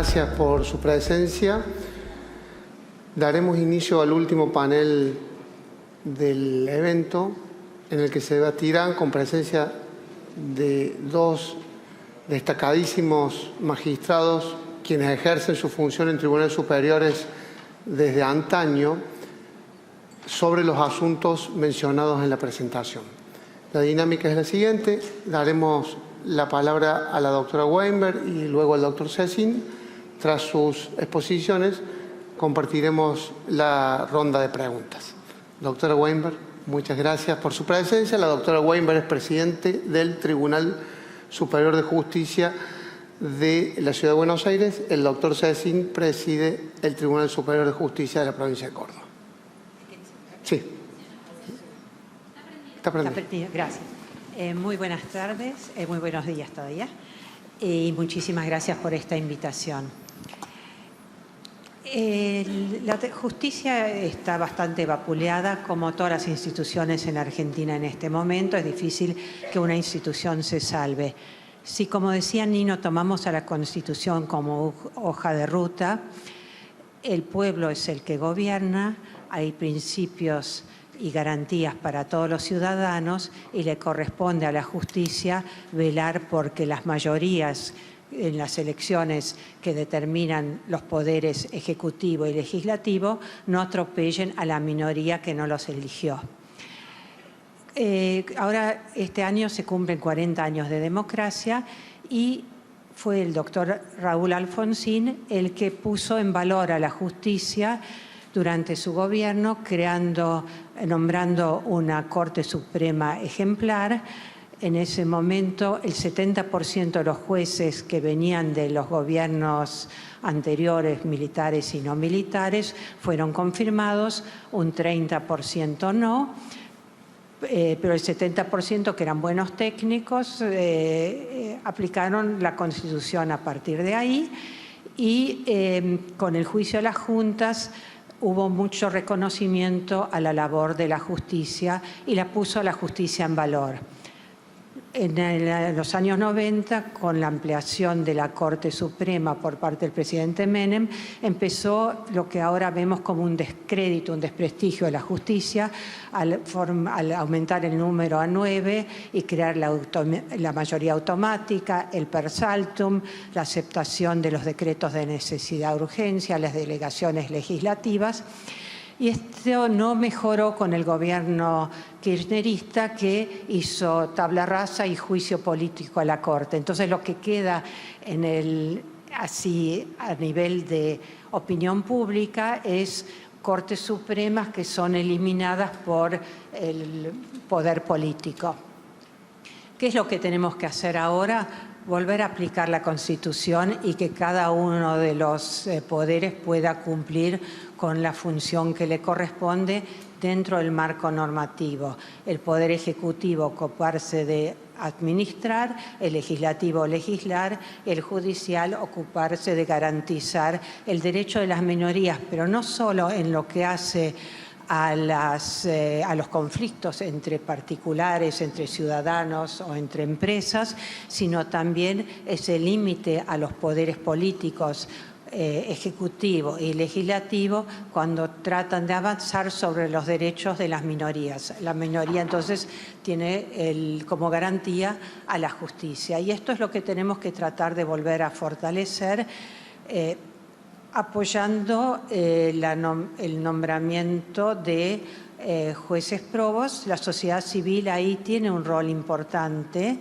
gracias por su presencia. Daremos inicio al último panel del evento, en el que se debatirán con presencia de dos destacadísimos magistrados, quienes ejercen su función en tribunales superiores desde antaño, sobre los asuntos mencionados en la presentación. La dinámica es la siguiente: daremos la palabra a la doctora Weinberg y luego al doctor Cecín. Tras sus exposiciones, compartiremos la ronda de preguntas. Doctora Weinberg, muchas gracias por su presencia. La doctora Weinberg es presidente del Tribunal Superior de Justicia de la Ciudad de Buenos Aires. El doctor Cecín preside el Tribunal Superior de Justicia de la provincia de Córdoba. Sí. Está prendido. Gracias. Muy buenas tardes, muy buenos días todavía, y muchísimas gracias por esta invitación. La justicia está bastante vapuleada, como todas las instituciones en Argentina en este momento. Es difícil que una institución se salve. Si, como decía Nino, tomamos a la Constitución como hoja de ruta, el pueblo es el que gobierna, hay principios y garantías para todos los ciudadanos y le corresponde a la justicia velar porque las mayorías en las elecciones que determinan los poderes ejecutivo y legislativo no atropellen a la minoría que no los eligió. Ahora, este año se cumplen 40 años de democracia y fue el doctor Raúl Alfonsín el que puso en valor a la justicia durante su gobierno, nombrando una Corte Suprema ejemplar. En ese momento, el 70% de los jueces que venían de los gobiernos anteriores, militares y no militares, fueron confirmados, un 30% no, pero el 70%, que eran buenos técnicos, aplicaron la Constitución a partir de ahí, y con el juicio a las juntas hubo mucho reconocimiento a la labor de la justicia y la puso a la justicia en valor. En los años 90, con la ampliación de la Corte Suprema por parte del presidente Menem, empezó lo que ahora vemos como un descrédito, un desprestigio de la justicia, al aumentar el número a 9 y crear la mayoría automática, el per saltum, la aceptación de los decretos de necesidad de urgencia, las delegaciones legislativas. Y esto no mejoró con el gobierno kirchnerista, que hizo tabla rasa y juicio político a la Corte. Entonces, lo que queda así a nivel de opinión pública es Cortes Supremas que son eliminadas por el poder político. ¿Qué es lo que tenemos que hacer ahora? Volver a aplicar la Constitución y que cada uno de los poderes pueda cumplir con la función que le corresponde dentro del marco normativo. El Poder Ejecutivo ocuparse de administrar, el Legislativo legislar, el Judicial ocuparse de garantizar el derecho de las minorías, pero no solo en lo que hace a los conflictos entre particulares, entre ciudadanos o entre empresas, sino también ese límite a los poderes políticos, ejecutivo y legislativo, cuando tratan de avanzar sobre los derechos de las minorías. La minoría entonces tiene como garantía a la justicia. Y esto es lo que tenemos que tratar de volver a fortalecer, apoyando el nombramiento de jueces probos. La sociedad civil ahí tiene un rol importante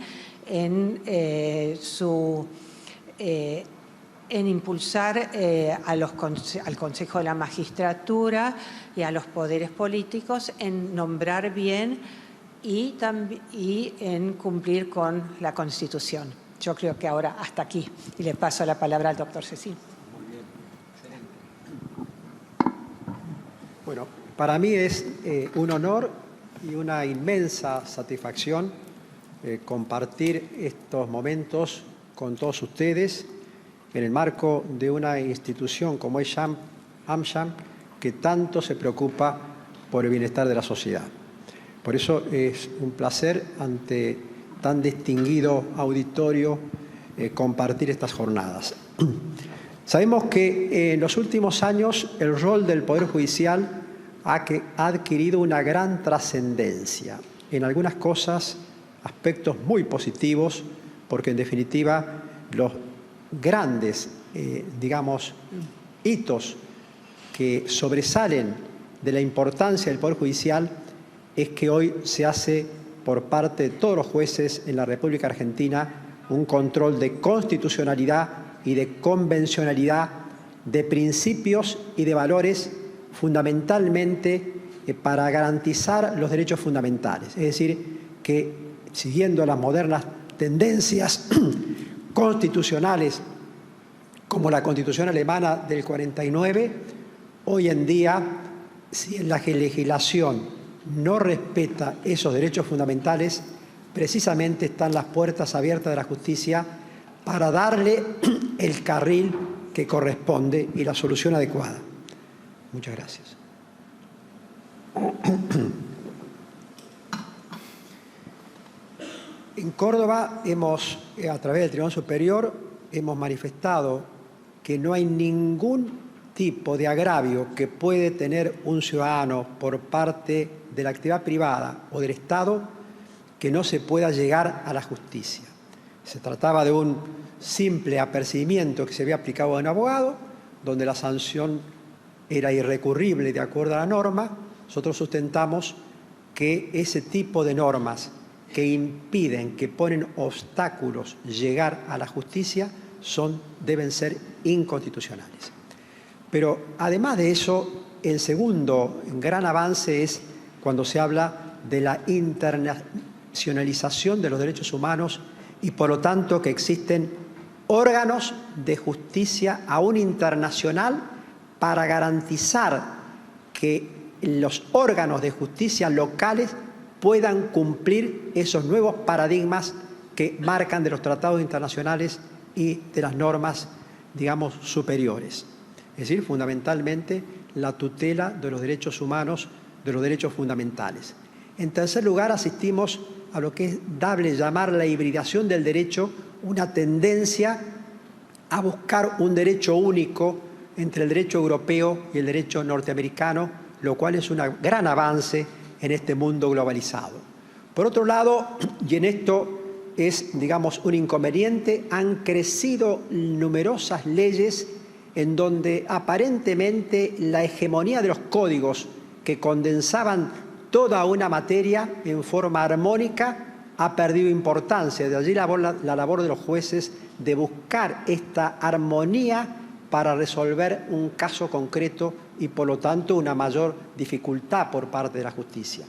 en impulsar al Consejo de la Magistratura y a los poderes políticos en nombrar bien y en cumplir con la Constitución. Yo creo que ahora hasta aquí. Y le paso la palabra al doctor Cecín. Bueno, para mí es un honor y una inmensa satisfacción compartir estos momentos con todos ustedes en el marco de una institución como es AmCham, que tanto se preocupa por el bienestar de la sociedad. Por eso es un placer ante tan distinguido auditorio compartir estas jornadas. Sabemos que en los últimos años el rol del Poder Judicial ha adquirido una gran trascendencia. En algunas cosas, aspectos muy positivos, porque en definitiva los grandes, hitos que sobresalen de la importancia del Poder Judicial es que hoy se hace por parte de todos los jueces en la República Argentina un control de constitucionalidad y de convencionalidad de principios y de valores fundamentalmente para garantizar los derechos fundamentales. Es decir, que siguiendo las modernas tendencias constitucionales como la Constitución alemana del 49, hoy en día, si la legislación no respeta esos derechos fundamentales, precisamente están las puertas abiertas de la justicia para darle el carril que corresponde y la solución adecuada. Muchas gracias. En Córdoba a través del Tribunal Superior, hemos manifestado que no hay ningún tipo de agravio que puede tener un ciudadano por parte de la actividad privada o del Estado que no se pueda llegar a la justicia. Se trataba de un simple apercibimiento que se había aplicado a un abogado, donde la sanción era irrecurrible de acuerdo a la norma. Nosotros sustentamos que ese tipo de normas que impiden, que ponen obstáculos llegar a la justicia, deben ser inconstitucionales. Pero además de eso, el segundo gran avance es cuando se habla de la internacionalización de los derechos humanos y por lo tanto que existen órganos de justicia aún internacional para garantizar que los órganos de justicia locales puedan cumplir esos nuevos paradigmas que marcan de los tratados internacionales y de las normas, superiores. Es decir, fundamentalmente la tutela de los derechos humanos, de los derechos fundamentales. En tercer lugar, asistimos a lo que es dable llamar la hibridación del derecho, una tendencia a buscar un derecho único entre el derecho europeo y el derecho norteamericano, lo cual es un gran avance en este mundo globalizado. Por otro lado, y en esto es, un inconveniente, han crecido numerosas leyes en donde aparentemente la hegemonía de los códigos que condensaban toda una materia en forma armónica ha perdido importancia. De allí la labor de los jueces de buscar esta armonía para resolver un caso concreto y, por lo tanto, una mayor dificultad por parte de la justicia.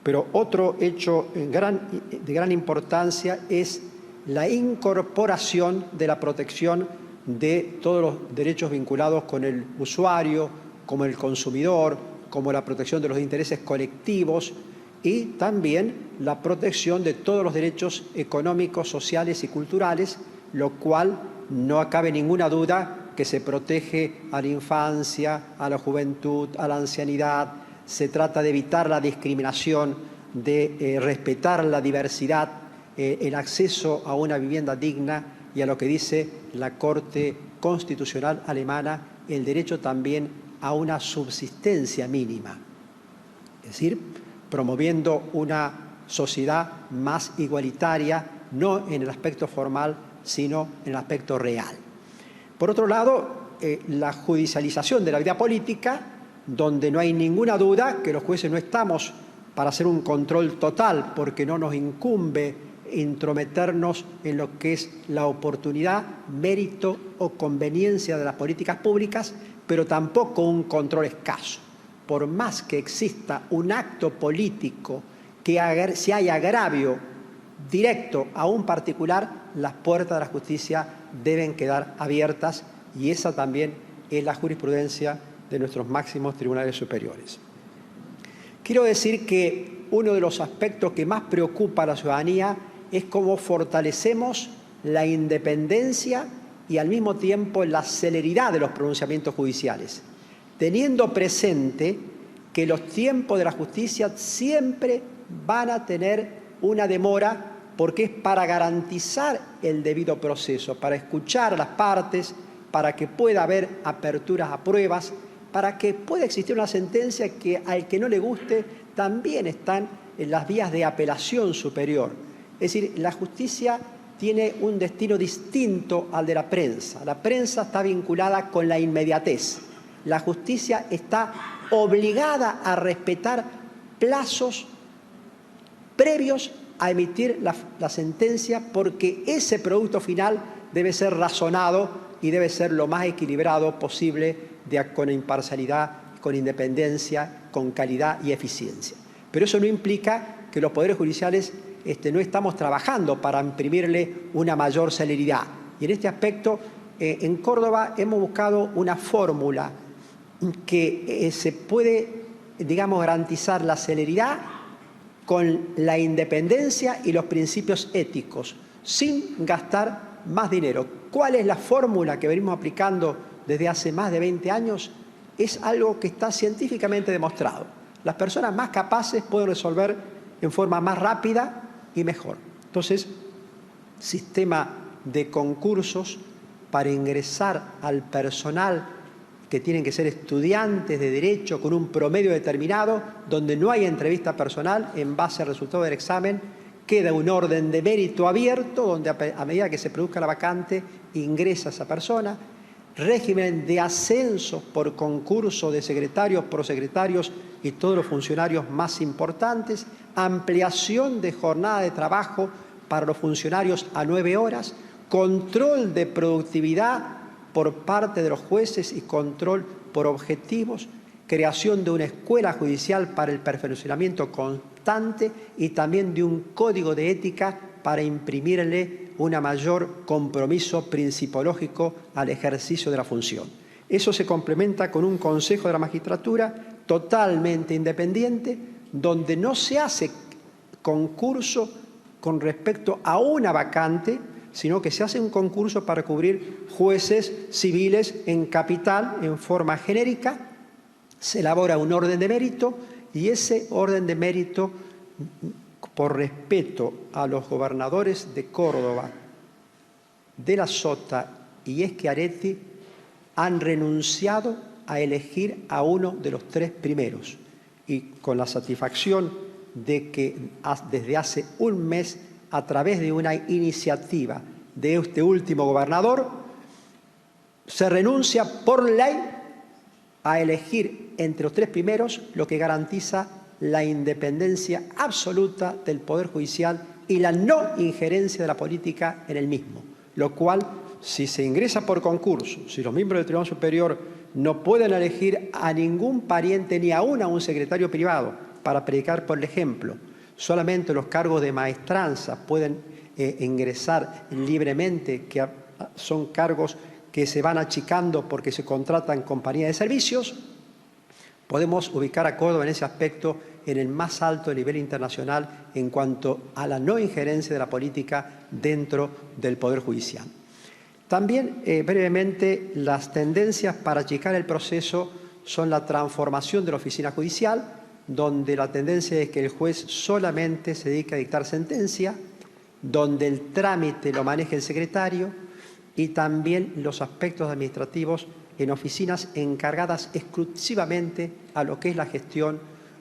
Pero otro hecho de gran importancia es la incorporación de la protección de todos los derechos vinculados con el usuario, como el consumidor, como la protección de los intereses colectivos y también la protección de todos los derechos económicos, sociales y culturales, lo cual no cabe ninguna duda que se protege a la infancia, a la juventud, a la ancianidad. Se trata de evitar la discriminación, de respetar la diversidad, el acceso a una vivienda digna y a lo que dice la Corte Constitucional alemana, el derecho también a una subsistencia mínima. Es decir, promoviendo una sociedad más igualitaria, no en el aspecto formal, sino en el aspecto real. Por otro lado, la judicialización de la vida política, donde no hay ninguna duda que los jueces no estamos para hacer un control total, porque no nos incumbe intrometernos en lo que es la oportunidad, mérito o conveniencia de las políticas públicas, pero tampoco un control escaso. Por más que exista un acto político que si hay agravio directo a un particular, las puertas de la justicia deben quedar abiertas y esa también es la jurisprudencia de nuestros máximos tribunales superiores. Quiero decir que uno de los aspectos que más preocupa a la ciudadanía es cómo fortalecemos la independencia y al mismo tiempo la celeridad de los pronunciamientos judiciales, teniendo presente que los tiempos de la justicia siempre van a tener una demora porque es para garantizar el debido proceso, para escuchar a las partes para que pueda haber aperturas a pruebas, para que pueda existir una sentencia que al que no le guste también están en las vías de apelación superior. Es decir, la justicia tiene un destino distinto al de la prensa. La prensa está vinculada con la inmediatez. La justicia está obligada a respetar plazos previos a emitir la sentencia, porque ese producto final debe ser razonado y debe ser lo más equilibrado posible, con imparcialidad, con independencia, con calidad y eficiencia. Pero eso no implica que los poderes judiciales no estamos trabajando para imprimirle una mayor celeridad. Y en este aspecto, en Córdoba hemos buscado una fórmula que se puede, digamos, garantizar la celeridad con la independencia y los principios éticos, sin gastar más dinero. ¿Cuál es la fórmula que venimos aplicando desde hace más de 20 años? Es algo que está científicamente demostrado. Las personas más capaces pueden resolver en forma más rápida y mejor. Entonces, sistema de concursos para ingresar al personal que tienen que ser estudiantes de Derecho con un promedio determinado, donde no hay entrevista personal en base al resultado del examen, queda un orden de mérito abierto, donde a medida que se produzca la vacante, ingresa esa persona, régimen de ascenso por concurso de secretarios, prosecretarios y todos los funcionarios más importantes, ampliación de jornada de trabajo para los funcionarios a 9 horas, control de productividad por parte de los jueces y control por objetivos, creación de una escuela judicial para el perfeccionamiento constante y también de un código de ética para imprimirle un mayor compromiso principológico al ejercicio de la función. Eso se complementa con un Consejo de la Magistratura totalmente independiente, donde no se hace concurso con respecto a una vacante, sino que se hace un concurso para cubrir jueces civiles en capital en forma genérica, se elabora un orden de mérito y ese orden de mérito, por respeto a los gobernadores de Córdoba, de la Sota y Schiaretti, han renunciado a elegir a uno de los 3 primeros y con la satisfacción de que desde hace un mes, a través de una iniciativa de este último gobernador, se renuncia por ley a elegir entre los 3 primeros, lo que garantiza la independencia absoluta del Poder Judicial y la no injerencia de la política en el mismo, lo cual, si se ingresa por concurso, si los miembros del Tribunal Superior no pueden elegir a ningún pariente ni aún a un secretario privado para predicar por el ejemplo, solamente los cargos de maestranza pueden ingresar libremente, que son cargos que se van achicando porque se contratan compañías de servicios, podemos ubicar a Córdoba en ese aspecto en el más alto nivel internacional en cuanto a la no injerencia de la política dentro del Poder Judicial. También, brevemente, las tendencias para achicar el proceso son la transformación de la oficina judicial, donde la tendencia es que el juez solamente se dedique a dictar sentencia, donde el trámite lo maneje el secretario y también los aspectos administrativos en oficinas encargadas exclusivamente a lo que es la gestión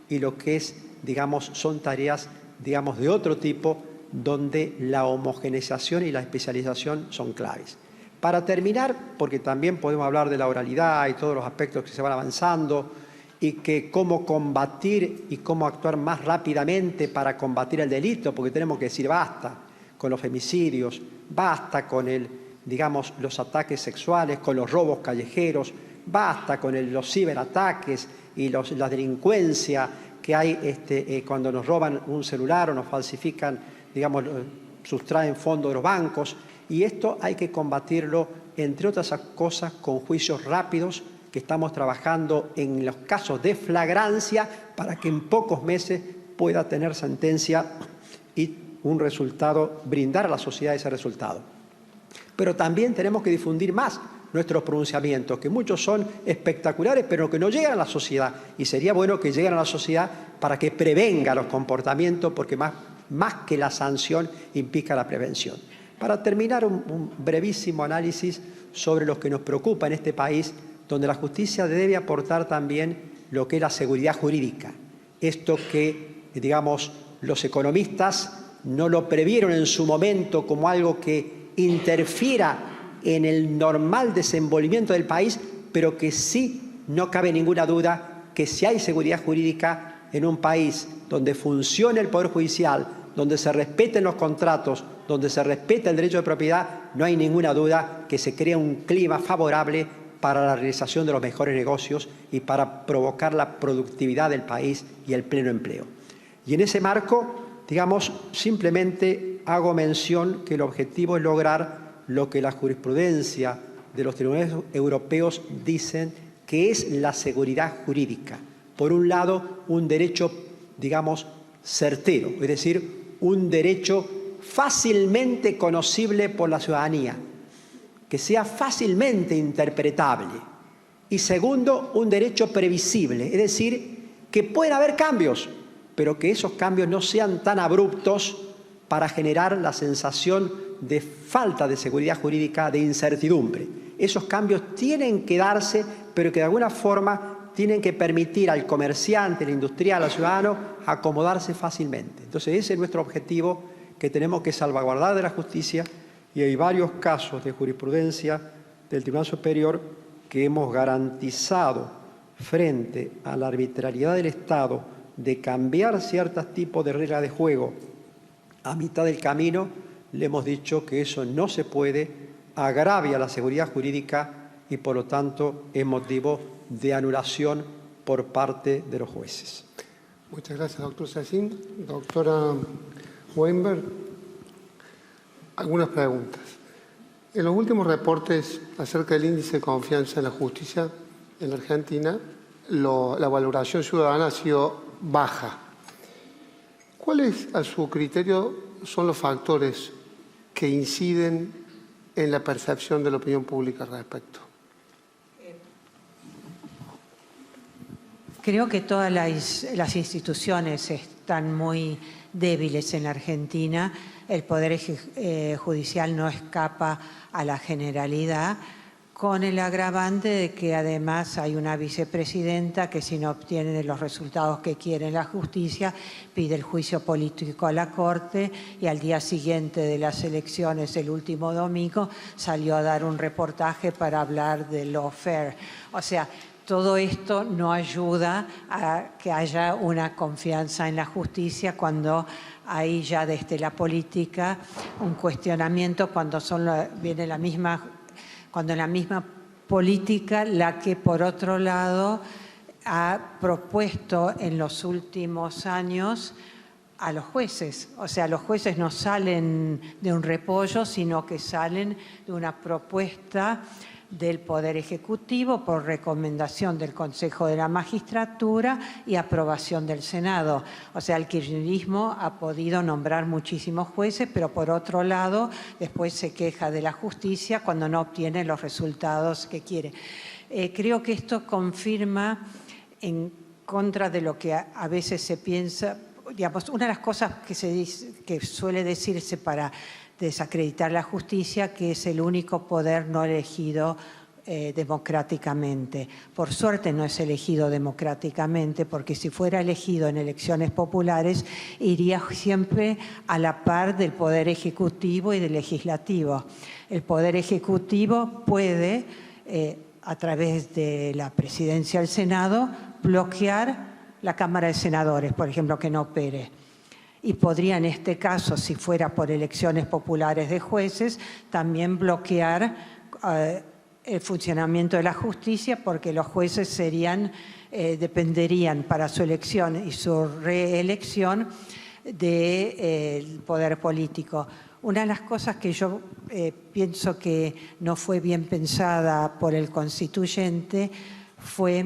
y lo que es, digamos, son tareas, digamos, de otro tipo, donde la homogeneización y la especialización son claves. Para terminar, porque también podemos hablar de la oralidad y todos los aspectos que se van avanzando, y que cómo combatir y cómo actuar más rápidamente para combatir el delito, porque tenemos que decir basta con los femicidios, basta con digamos, los ataques sexuales, con los robos callejeros, basta con los ciberataques y la delincuencia que hay cuando nos roban un celular o nos falsifican, digamos, sustraen fondos de los bancos. Y esto hay que combatirlo, entre otras cosas, con juicios rápidos, que estamos trabajando en los casos de flagrancia para que en pocos meses pueda tener sentencia y un resultado, brindar a la sociedad ese resultado. Pero también tenemos que difundir más nuestros pronunciamientos, que muchos son espectaculares, pero que no llegan a la sociedad. Y sería bueno que lleguen a la sociedad para que prevenga los comportamientos, porque más que la sanción implica la prevención. Para terminar, un brevísimo análisis sobre lo que nos preocupa en este país, donde la justicia debe aportar también lo que es la seguridad jurídica. Esto que, digamos, los economistas no lo previeron en su momento como algo que interfiera en el normal desenvolvimiento del país, pero que sí, no cabe ninguna duda, que si hay seguridad jurídica en un país donde funcione el Poder Judicial, donde se respeten los contratos, donde se respeta el derecho de propiedad, no hay ninguna duda que se crea un clima favorable para la realización de los mejores negocios y para provocar la productividad del país y el pleno empleo. Y en ese marco, digamos, simplemente hago mención que el objetivo es lograr lo que la jurisprudencia de los tribunales europeos dicen que es la seguridad jurídica. Por un lado, un derecho, digamos, certero, es decir, un derecho fácilmente conocible por la ciudadanía, que sea fácilmente interpretable. Y segundo, un derecho previsible, es decir, que pueden haber cambios, pero que esos cambios no sean tan abruptos para generar la sensación de falta de seguridad jurídica, de incertidumbre. Esos cambios tienen que darse, pero que de alguna forma tienen que permitir al comerciante, al industrial, al ciudadano, acomodarse fácilmente. Entonces, ese es nuestro objetivo, que tenemos que salvaguardar de la justicia, y hay varios casos de jurisprudencia del Tribunal Superior que hemos garantizado frente a la arbitrariedad del Estado de cambiar ciertos tipos de reglas de juego a mitad del camino. Le hemos dicho que eso no se puede, agravia la seguridad jurídica y por lo tanto es motivo de anulación por parte de los jueces. Muchas gracias, doctor Sacín. Doctora Weinberg, algunas preguntas. En los últimos reportes acerca del índice de confianza en la justicia en la Argentina, la valoración ciudadana ha sido baja. ¿Cuáles, a su criterio, son los factores que inciden en la percepción de la opinión pública al respecto? Creo que todas las instituciones están muy débiles en la Argentina. El Poder Judicial no escapa a la generalidad, con el agravante de que además hay una vicepresidenta que, si no obtiene los resultados que quiere la justicia, pide el juicio político a la Corte, y al día siguiente de las elecciones, el último domingo, salió a dar un reportaje para hablar de lawfare. O sea, todo esto no ayuda a que haya una confianza en la justicia cuando hay ya desde la política un cuestionamiento, cuando viene la misma política la que, por otro lado, ha propuesto en los últimos años a los jueces. O sea, los jueces no salen de un repollo, sino que salen de una propuesta del Poder Ejecutivo por recomendación del Consejo de la Magistratura y aprobación del Senado. O sea, el kirchnerismo ha podido nombrar muchísimos jueces, pero por otro lado después se queja de la justicia cuando no obtiene los resultados que quiere. Creo que esto confirma, en contra de lo que a veces se piensa, digamos, una de las cosas que suele decirse para desacreditar la justicia, que es el único poder no elegido democráticamente. Por suerte no es elegido democráticamente, porque si fuera elegido en elecciones populares iría siempre a la par del Poder Ejecutivo y del Legislativo. El Poder Ejecutivo puede, a través de la Presidencia del Senado, bloquear la Cámara de Senadores, por ejemplo, que no opere. Y podría, en este caso, si fuera por elecciones populares de jueces, también bloquear el funcionamiento de la justicia, porque los jueces dependerían para su elección y su reelección del poder político. Una de las cosas que yo pienso que no fue bien pensada por el constituyente fue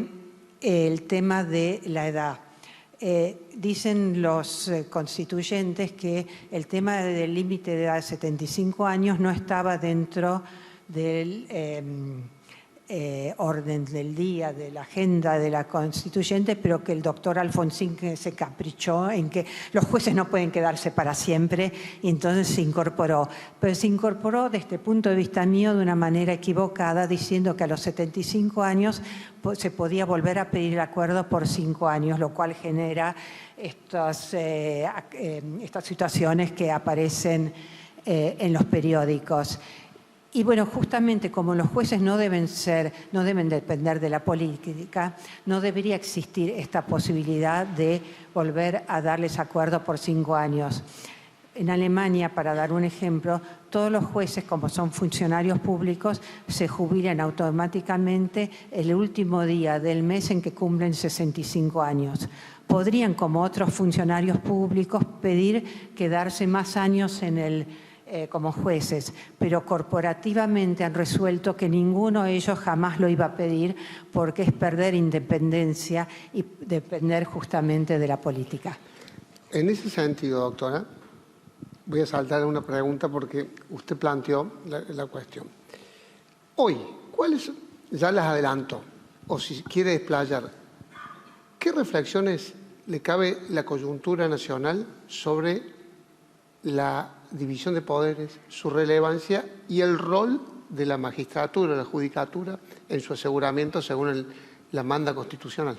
el tema de la edad. Dicen los constituyentes que el tema del límite de edad de 75 años no estaba dentro del orden del día, de la agenda de la constituyente, pero que el doctor Alfonsín se caprichó en que los jueces no pueden quedarse para siempre, y entonces se incorporó. Pero se incorporó desde el punto de vista mío de una manera equivocada, diciendo que a los 75 años se podía volver a pedir el acuerdo por 5 años, lo cual genera estas situaciones que aparecen en los periódicos. Y bueno, justamente como los jueces no deben depender de la política, no debería existir esta posibilidad de volver a darles acuerdo por 5 años. En Alemania, para dar un ejemplo, todos los jueces, como son funcionarios públicos, se jubilan automáticamente el último día del mes en que cumplen 65 años. Podrían, como otros funcionarios públicos, pedir quedarse más años como jueces, pero corporativamente han resuelto que ninguno de ellos jamás lo iba a pedir, porque es perder independencia y depender justamente de la política. En ese sentido, doctora, voy a saltar una pregunta porque usted planteó la cuestión. Hoy, ¿cuáles, ya las adelanto, o si quiere desplayar, qué reflexiones le cabe la coyuntura nacional sobre la división de poderes, su relevancia y el rol de la magistratura, la judicatura, en su aseguramiento según la manda constitucional?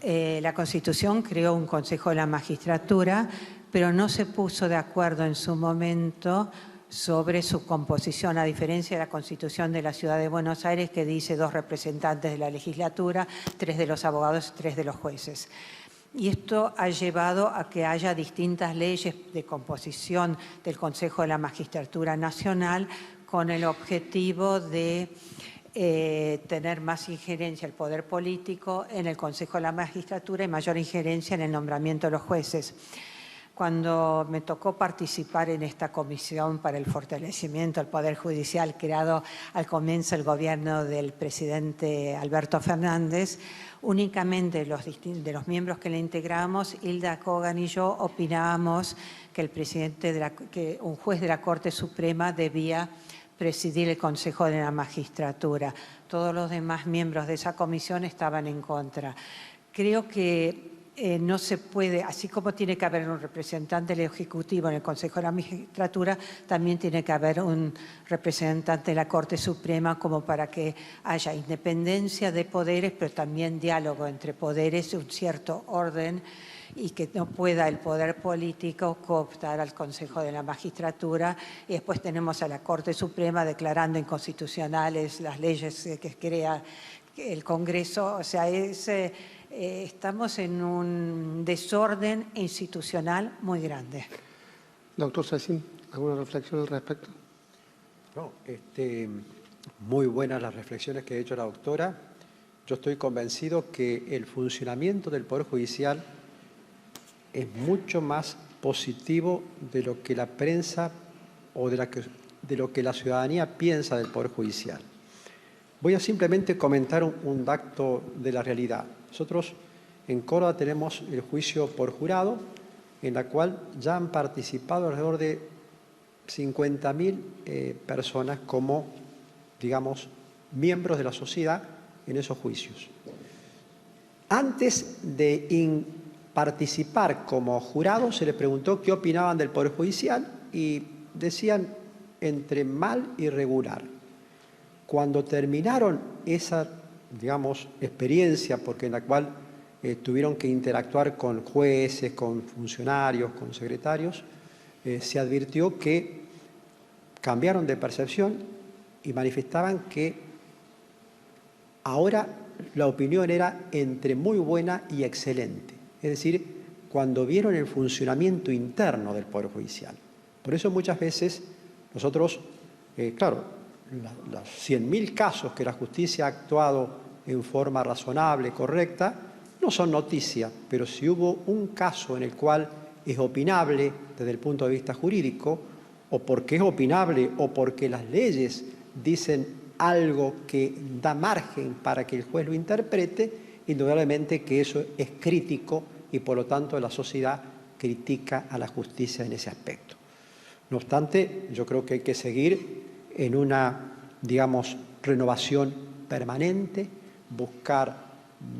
La Constitución creó un Consejo de la Magistratura, pero no se puso de acuerdo en su momento sobre su composición, a diferencia de la Constitución de la Ciudad de Buenos Aires, que dice 2 representantes de la legislatura, 3 de los abogados y 3 de los jueces. Y esto ha llevado a que haya distintas leyes de composición del Consejo de la Magistratura Nacional con el objetivo de tener más injerencia el poder político en el Consejo de la Magistratura y mayor injerencia en el nombramiento de los jueces. Cuando me tocó participar en esta comisión para el fortalecimiento del Poder Judicial creado al comienzo del gobierno del presidente Alberto Fernández, únicamente de los miembros que le integramos, Hilda Kogan y yo, opinábamos que que un juez de la Corte Suprema debía presidir el Consejo de la Magistratura. Todos los demás miembros de esa comisión estaban en contra. Creo que no se puede, así como tiene que haber un representante del Ejecutivo en el Consejo de la Magistratura, también tiene que haber un representante de la Corte Suprema, como para que haya independencia de poderes, pero también diálogo entre poderes, un cierto orden, y que no pueda el poder político cooptar al Consejo de la Magistratura. Y después tenemos a la Corte Suprema declarando inconstitucionales las leyes que crea el Congreso. O sea, estamos en un desorden institucional muy grande. Doctor Sacín, ¿alguna reflexión al respecto? No, muy buenas las reflexiones que ha hecho la doctora. Yo estoy convencido que el funcionamiento del Poder Judicial es mucho más positivo de lo que la prensa o de lo que la ciudadanía piensa del Poder Judicial. Voy a simplemente comentar un dato de la realidad. Nosotros en Córdoba tenemos el juicio por jurado, en la cual ya han participado alrededor de 50.000 personas como, digamos, miembros de la sociedad en esos juicios. Antes de participar como jurado, se les preguntó qué opinaban del Poder Judicial y decían entre mal y regular. Cuando terminaron esa, digamos, experiencia, porque en la cual tuvieron que interactuar con jueces, con funcionarios, con secretarios, se advirtió que cambiaron de percepción y manifestaban que ahora la opinión era entre muy buena y excelente. Es decir, cuando vieron el funcionamiento interno del Poder Judicial. Por eso muchas veces nosotros, claro, los 100.000 casos que la justicia ha actuado en forma razonable, correcta, no son noticia, pero si hubo un caso en el cual es opinable desde el punto de vista jurídico, o porque es opinable o porque las leyes dicen algo que da margen para que el juez lo interprete, indudablemente que eso es crítico y por lo tanto la sociedad critica a la justicia en ese aspecto. No obstante, yo creo que hay que seguir en una, digamos, renovación permanente, buscar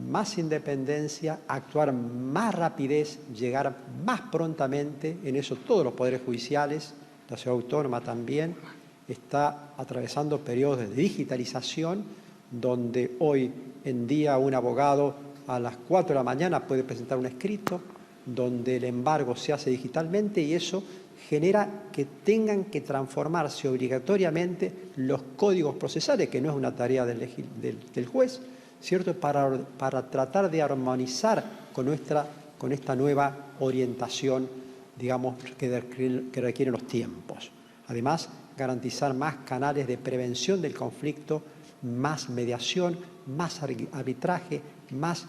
más independencia, actuar más rapidez, llegar más prontamente. En eso todos los poderes judiciales, la ciudad autónoma también, está atravesando periodos de digitalización, donde hoy en día un abogado a las 4 de la mañana puede presentar un escrito, donde el embargo se hace digitalmente, y eso genera que tengan que transformarse obligatoriamente los códigos procesales, que no es una tarea del juez, ¿cierto?, para tratar de armonizar con esta nueva orientación, digamos, que requieren los tiempos. Además, garantizar más canales de prevención del conflicto, más mediación, más arbitraje, más,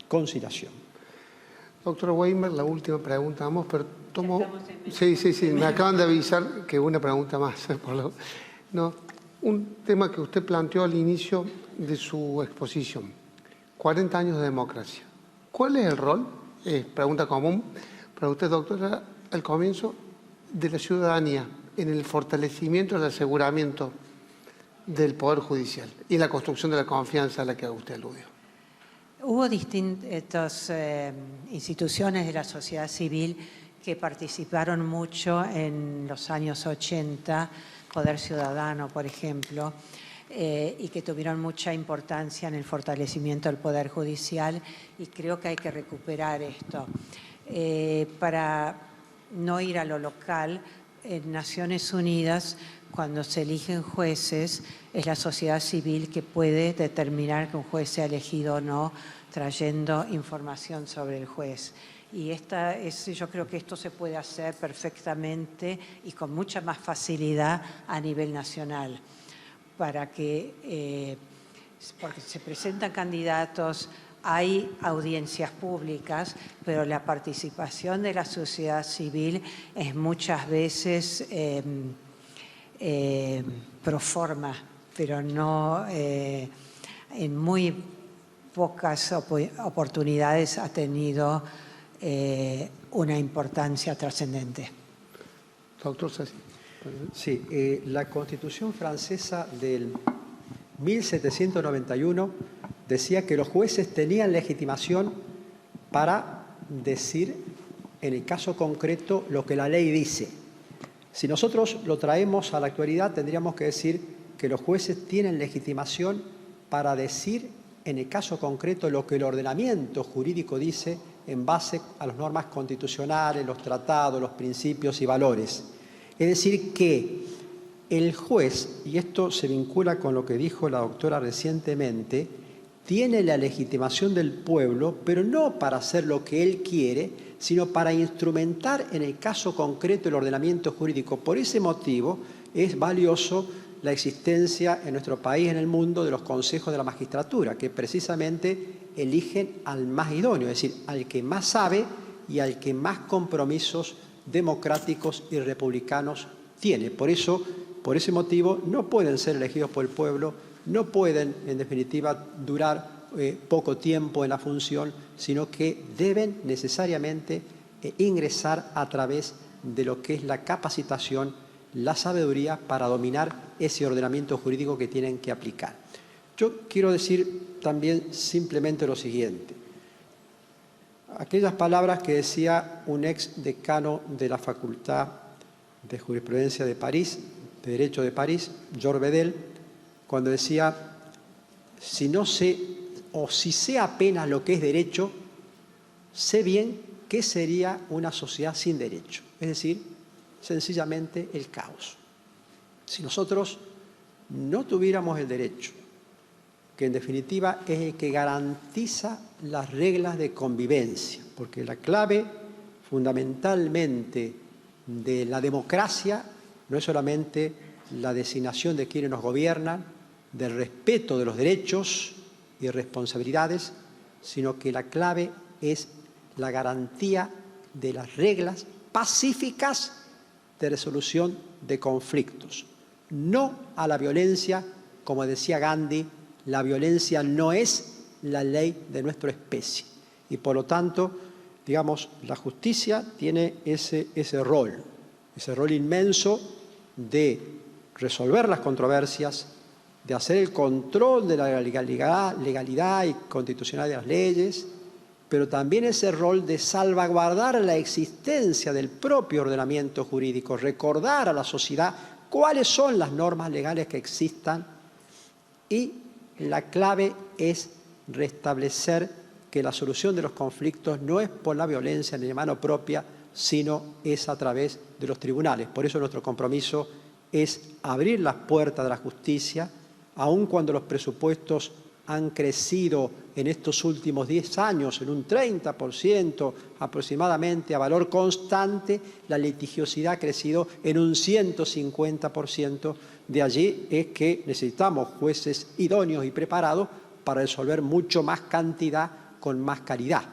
conciliación. Doctor Weimer, la última pregunta, vamos, pero tomo... Sí, me acaban de avisar que una pregunta más. No, un tema que usted planteó al inicio de su exposición, 40 años de democracia. ¿Cuál es el rol, pregunta común para usted, doctora, al comienzo, de la ciudadanía en el fortalecimiento, el aseguramiento del Poder Judicial y la construcción de la confianza a la que usted aludió? Hubo distintas instituciones de la sociedad civil que participaron mucho en los años 80, Poder Ciudadano, por ejemplo, y que tuvieron mucha importancia en el fortalecimiento del Poder Judicial, y creo que hay que recuperar esto. Para no ir a lo local, en Naciones Unidas, cuando se eligen jueces, es la sociedad civil que puede determinar que un juez sea elegido o no, trayendo información sobre el juez. Y yo creo que esto se puede hacer perfectamente y con mucha más facilidad a nivel nacional, porque se presentan candidatos, hay audiencias públicas, pero la participación de la sociedad civil es muchas veces pro forma, pero no en muy pocas oportunidades ha tenido una importancia trascendente. Doctor Sassi. Sí, la Constitución francesa del 1791 decía que los jueces tenían legitimación para decir, en el caso concreto, lo que la ley dice. Si nosotros lo traemos a la actualidad, tendríamos que decir que los jueces tienen legitimación para decir, en el caso concreto, lo que el ordenamiento jurídico dice en base a las normas constitucionales, los tratados, los principios y valores. Es decir, que el juez, y esto se vincula con lo que dijo la doctora recientemente, tiene la legitimación del pueblo, pero no para hacer lo que él quiere, sino para instrumentar en el caso concreto el ordenamiento jurídico. Por ese motivo es valioso la existencia en nuestro país, en el mundo, de los consejos de la magistratura, que precisamente eligen al más idóneo, es decir, al que más sabe y al que más compromisos democráticos y republicanos tiene. Por eso, por ese motivo, no pueden ser elegidos por el pueblo, no pueden, en definitiva, durar poco tiempo en la función, sino que deben necesariamente ingresar a través de lo que es la capacitación, la sabiduría para dominar ese ordenamiento jurídico que tienen que aplicar. Yo quiero decir también simplemente lo siguiente. Aquellas palabras que decía un ex decano de la Facultad de Jurisprudencia de París, de Derecho de París, Georges Bedel, cuando decía, si sé apenas lo que es derecho, sé bien qué sería una sociedad sin derecho. Es decir, sencillamente el caos. Si nosotros no tuviéramos el derecho, que en definitiva es el que garantiza las reglas de convivencia, porque la clave fundamentalmente de la democracia no es solamente la designación de quienes nos gobiernan, del respeto de los derechos y responsabilidades, sino que la clave es la garantía de las reglas pacíficas de resolución de conflictos. No a la violencia, como decía Gandhi, la violencia no es la ley de nuestra especie. Y por lo tanto, digamos, la justicia tiene ese rol inmenso de resolver las controversias, de hacer el control de la legalidad y constitucional de las leyes, pero también ese rol de salvaguardar la existencia del propio ordenamiento jurídico, recordar a la sociedad cuáles son las normas legales que existan, y la clave es restablecer que la solución de los conflictos no es por la violencia ni de mano propia, sino es a través de los tribunales. Por eso nuestro compromiso es abrir las puertas de la justicia, aun cuando los presupuestos han crecido en estos últimos 10 años en un 30% aproximadamente a valor constante, la litigiosidad ha crecido en un 150%. De allí es que necesitamos jueces idóneos y preparados para resolver mucho más cantidad con más calidad.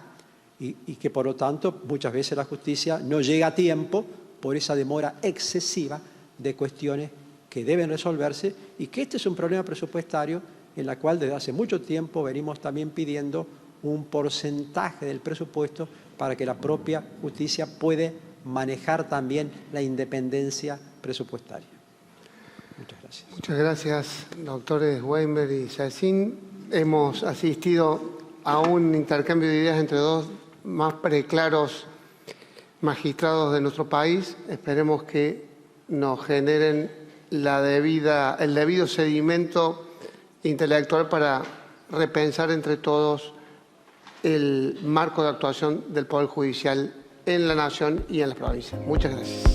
Y que, por lo tanto, muchas veces la justicia no llega a tiempo por esa demora excesiva de cuestiones que deben resolverse, y que este es un problema presupuestario en la cual desde hace mucho tiempo venimos también pidiendo un porcentaje del presupuesto para que la propia justicia pueda manejar también la independencia presupuestaria. Muchas gracias. Muchas gracias, doctores Weinberg y Yacine. Hemos asistido a un intercambio de ideas entre dos más preclaros magistrados de nuestro país. Esperemos que nos generen el debido sedimento intelectual para repensar entre todos el marco de actuación del Poder Judicial en la Nación y en las provincias. Muchas gracias.